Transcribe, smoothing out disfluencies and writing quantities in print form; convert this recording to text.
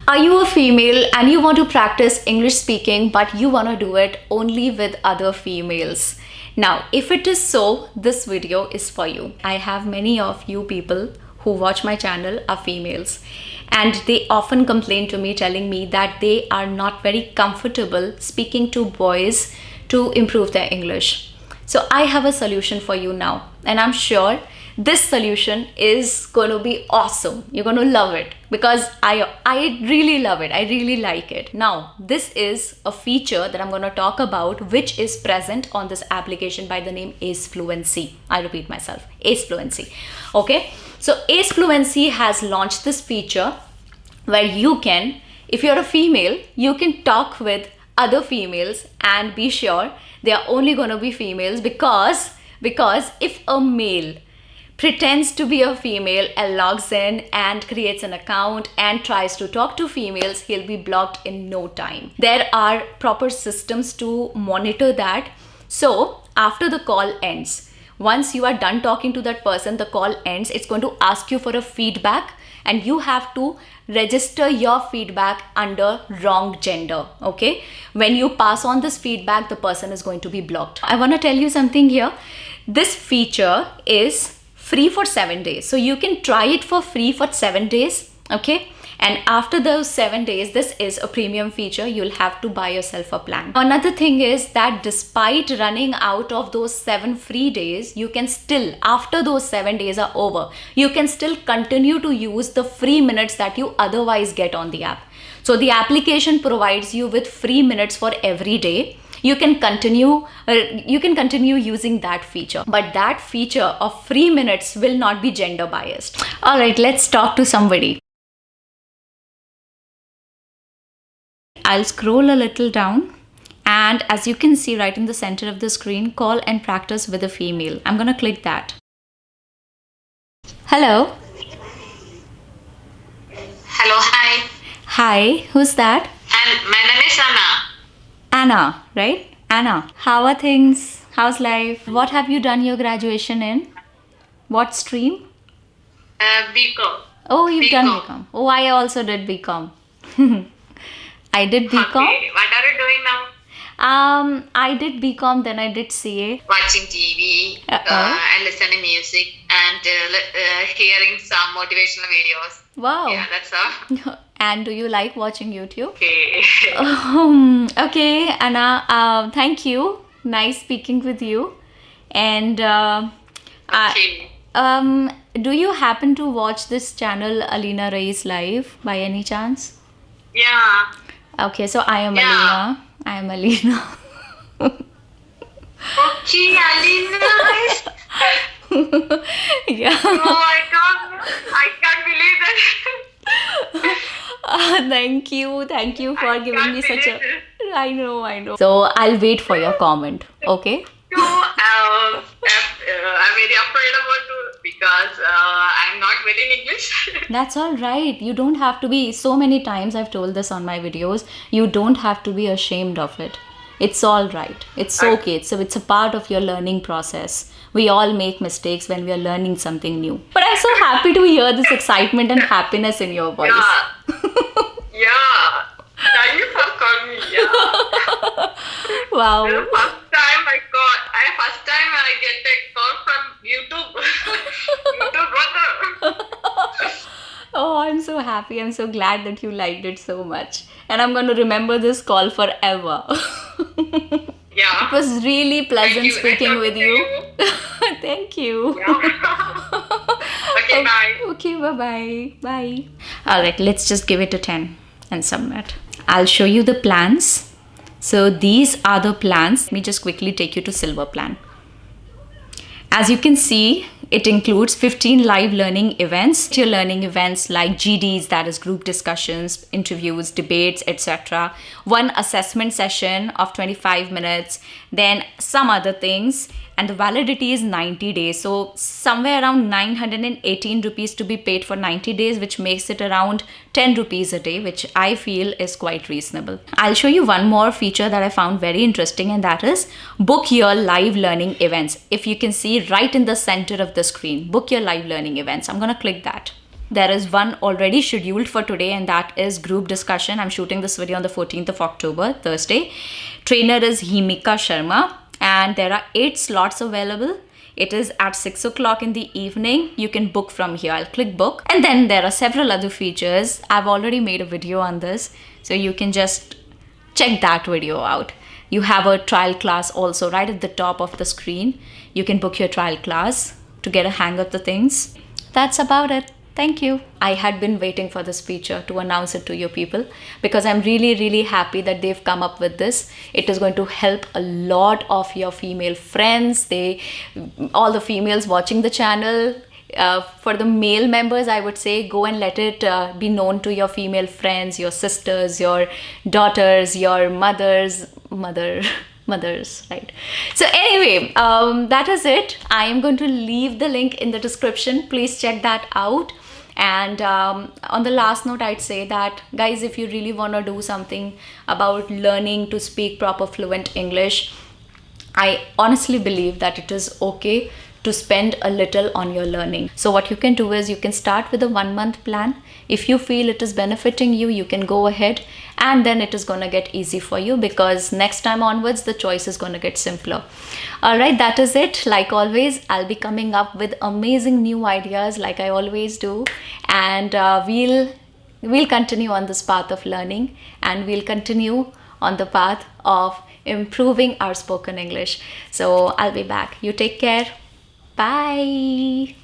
Are you a female and you want to practice English speaking, but you want to do it only with other females? Now, if it is so, this video is for you. I have many of you people who watch my channel are females, and they often complain to me telling me that they are not very comfortable speaking to boys to improve their English. So I have a solution for you now, and I'm sure this solution is going to be awesome. You're going to love it because I really love it. I really like it. Now, this is a feature that I'm going to talk about, which is present on this application by the name Ace Fluency. I repeat myself, Ace Fluency. Okay, so Ace Fluency has launched this feature where you can, if you're a female, you can talk with other females and be sure they are only going to be females, because if a male pretends to be a female and logs in and creates an account and tries to talk to females, he'll be blocked in no time. There are proper systems to monitor that. So after the call ends, once you are done talking to that person, the call ends, it's going to ask you for a feedback, and you have to register your feedback under wrong gender. Okay, when you pass on this feedback, the person is going to be blocked. I want to tell you something here. This feature is free for 7 days, so you can try it for free for 7 days. Okay, and after those 7 days, this is a premium feature. You'll have to buy yourself a plan. Another thing is that despite running out of those 7 free days, you can still, after those 7 days are over, you can still continue to use the free minutes that you otherwise get on the app. So the application provides you with free minutes for every day. You can continue using that feature, but that feature of free minutes will not be gender biased. All right, let's talk to somebody. I'll scroll a little down, and as you can see right in the center of the screen, call and practice with a female. I'm gonna click that. Hello. Hello, hi. Hi, who's that? And my name is Anna. Anna, right? Anna, how are things? How's life? What have you done your graduation in? What stream? BCom. Oh, you've done BCom. BCom. Oh, I also did BCom. I did BCom. Okay. What are you doing now? I did BCom, then I did CA. Watching TV Uh-oh. and listening music and hearing some motivational videos. Wow. Yeah, that's all. And do you like watching YouTube? Okay. Okay, Anna, thank you. Nice speaking with you. And Okay. do you happen to watch this channel Alina Rai's Live by any chance? Yeah. Okay, so I am Yeah. Alina. I am Alina. Okay, Alina. Yeah. Oh my God. I can't believe that. Thank you for I giving can't me such a. believe it. I know. So I'll wait for your comment. Okay. So, I'm very afraid about it because I'm not well in English. That's all right. You don't have to be. So many times I've told this on my videos. You don't have to be ashamed of it. It's all right. It's okay. It's a part of your learning process. We all make mistakes when we are learning something new. But I'm so happy to hear this excitement and happiness in your voice. Yeah. Yeah. Thank you for calling me. Yeah. Wow. First time I get a call from YouTube. YouTube brother. Oh, I'm so happy. I'm so glad that you liked it so much. And I'm going to remember this call forever. Yeah. It was really pleasant you. speaking Nice with talking to you. Thank you. Yeah. Okay, bye. Okay, bye-bye. Bye. All right, let's just give it a 10 and submit. I'll show you the plans. So these are the plans. Let me just quickly take you to Silver Plan. As you can see, it includes 15 live learning events. Your learning events like GDs, that is group discussions, interviews, debates, etc. One assessment session of 25 minutes, then some other things. And the validity is 90 days. So somewhere around 918 rupees to be paid for 90 days, which makes it around 10 rupees a day, which I feel is quite reasonable. I'll show you one more feature that I found very interesting, and that is book your live learning events. If you can see right in the center of the screen, book your live learning events. I'm going to click that. There is one already scheduled for today, and that is group discussion. I'm shooting this video on the 14th of October, Thursday. Trainer is Himika Sharma, and there are 8 slots available. It is at 6 o'clock in the evening. You can book from here. I'll click book. And then there are several other features. I've already made a video on this, so you can just check that video out. You have a trial class also right at the top of the screen. You can book your trial class to get a hang of the things. That's about it. Thank you. I had been waiting for this feature to announce it to you people because I'm really happy that they've come up with this. It is going to help a lot of your female friends. All the females watching the channel. For the male members, I would say go and let it be known to your female friends, your sisters, your daughters, your mothers, right? So anyway, that is it. I am going to leave the link in the description. Please check that out. And on the last note, I'd say that guys, if you really want to do something about learning to speak proper fluent English, I honestly believe that it is okay to spend a little on your learning. So what you can do is you can start with a 1-month plan. If you feel it is benefiting you, you can go ahead, and then it is going to get easy for you because next time onwards the choice is going to get simpler. All right, that is it. Like always, I'll be coming up with amazing new ideas like I always do, and we'll continue on this path of learning, and we'll continue on the path of improving our spoken English. So I'll be back. You take care. Bye.